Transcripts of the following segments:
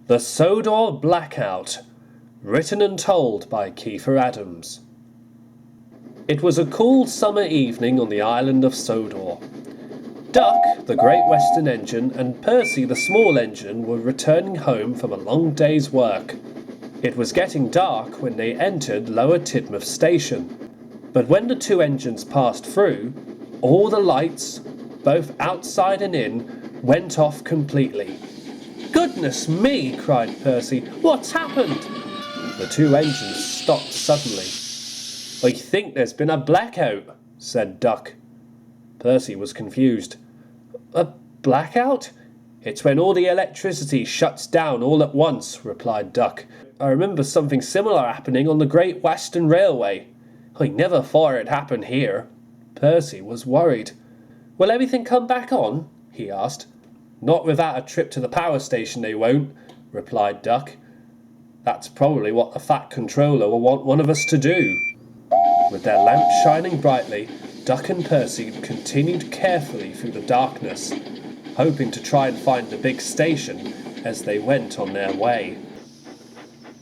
The Sodor Blackout, written and told by Kiefer Adams. It was a cool summer evening on the island of Sodor. Duck, the Great Western Engine, and Percy, the Small Engine, were returning home from a long day's work. It was getting dark when they entered Lower Tidmouth Station, but when the two engines passed through, all the lights, both outside and in, went off completely. "Goodness me!" cried Percy. "What's happened?" The two engines stopped suddenly. "I think there's been a blackout," said Duck. Percy was confused. "A blackout?" "It's when all the electricity shuts down all at once," replied Duck. "I remember something similar happening on the Great Western Railway. I never thought it'd happen here." Percy was worried. "Will everything come back on?" he asked. "Not without a trip to the power station they won't," replied Duck. "That's probably what the Fat Controller will want one of us to do." With their lamps shining brightly, Duck and Percy continued carefully through the darkness, hoping to try and find the big station as they went on their way.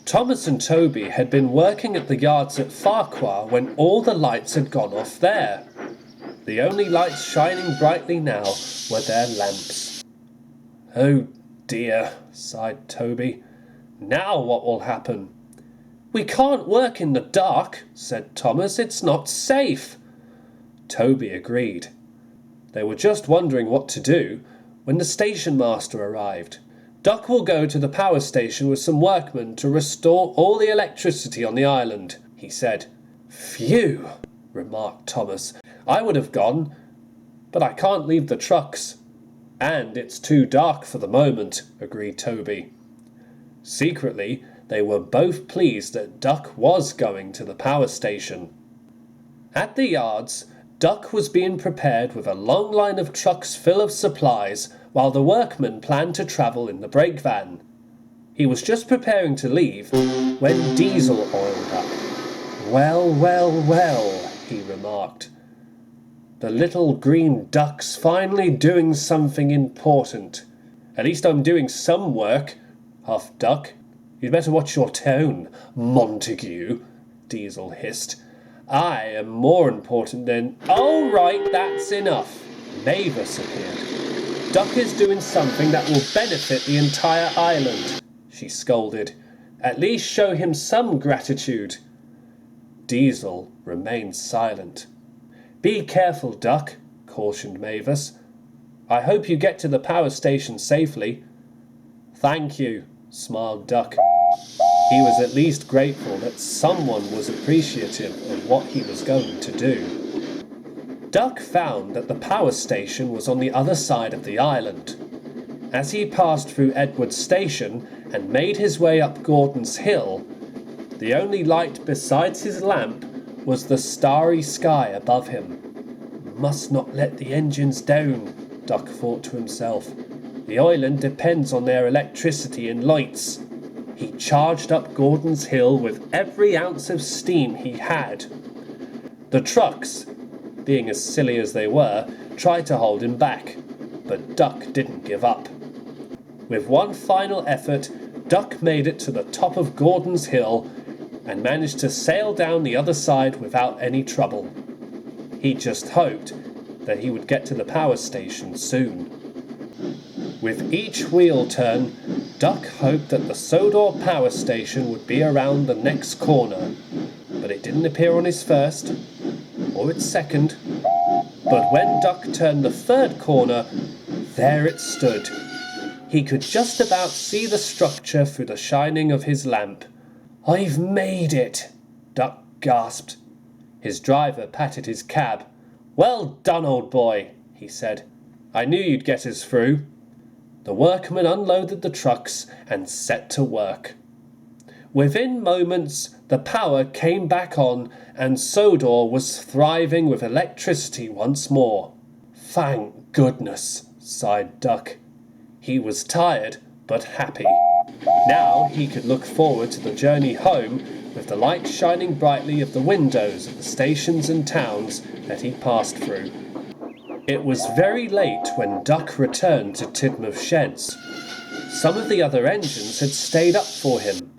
Thomas and Toby had been working at the yards at Farquhar when all the lights had gone off there. The only lights shining brightly now were their lamps. "Oh dear," sighed Toby. "Now what will happen?" "We can't work in the dark," said Thomas. "It's not safe." Toby agreed. They were just wondering what to do when the station master arrived. "Duck will go to the power station with some workmen to restore all the electricity on the island," he said. "Phew," remarked Thomas. "I would have gone, but I can't leave the trucks." "And it's too dark for the moment," agreed Toby. Secretly, they were both pleased that Duck was going to the power station. At the yards, Duck was being prepared with a long line of trucks full of supplies, while the workmen planned to travel in the brake van. He was just preparing to leave when Diesel oiled up. "Well, well, well," he remarked. "The little green duck's finally doing something important. At least I'm doing some work," huffed Duck. "You'd better watch your tone, Montague," Diesel hissed. "I am more important than—" "All right, that's enough." Mavis appeared. "Duck is doing something that will benefit the entire island," she scolded. "At least show him some gratitude." Diesel remained silent. "Be careful, Duck," cautioned Mavis. "I hope you get to the power station safely." "Thank you," smiled Duck. He was at least grateful that someone was appreciative of what he was going to do. Duck found that the power station was on the other side of the island. As he passed through Edward's station and made his way up Gordon's Hill, the only light besides his lamp was the starry sky above him. "Must not let the engines down," Duck thought to himself. "The island depends on their electricity and lights." He charged up Gordon's Hill with every ounce of steam he had. The trucks, being as silly as they were, tried to hold him back, but Duck didn't give up. With one final effort, Duck made it to the top of Gordon's Hill and managed to sail down the other side without any trouble. He just hoped that he would get to the power station soon. With each wheel turn, Duck hoped that the Sodor power station would be around the next corner, but it didn't appear on his first, or its second. But when Duck turned the third corner, there it stood. He could just about see the structure through the shining of his lamp. "I've made it," Duck gasped. His driver patted his cab. "Well done, old boy," he said. "I knew you'd get us through." The workmen unloaded the trucks and set to work. Within moments, the power came back on and Sodor was thriving with electricity once more. "Thank goodness," sighed Duck. He was tired but happy. Now he could look forward to the journey home with the light shining brightly of the windows of the stations and towns that he passed through. It was very late when Duck returned to Tidmouth Sheds. Some of the other engines had stayed up for him.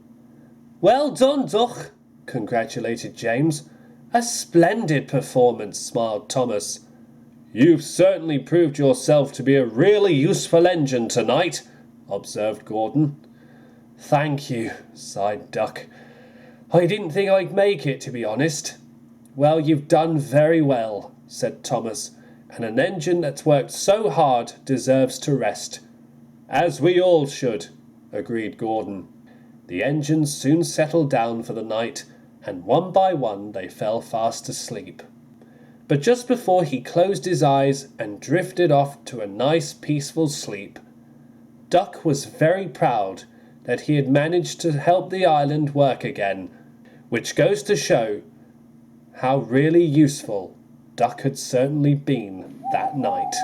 "Well done, Duck," congratulated James. "A splendid performance," smiled Thomas. "You've certainly proved yourself to be a really useful engine tonight," observed Gordon. "Thank you," sighed Duck. "I didn't think I'd make it, to be honest." "Well, you've done very well," said Thomas, "and an engine that's worked so hard deserves to rest." "As we all should," agreed Gordon. The engines soon settled down for the night, and one by one they fell fast asleep. But just before he closed his eyes and drifted off to a nice peaceful sleep, Duck was very proud that he had managed to help the island work again, which goes to show how really useful Duck had certainly been that night.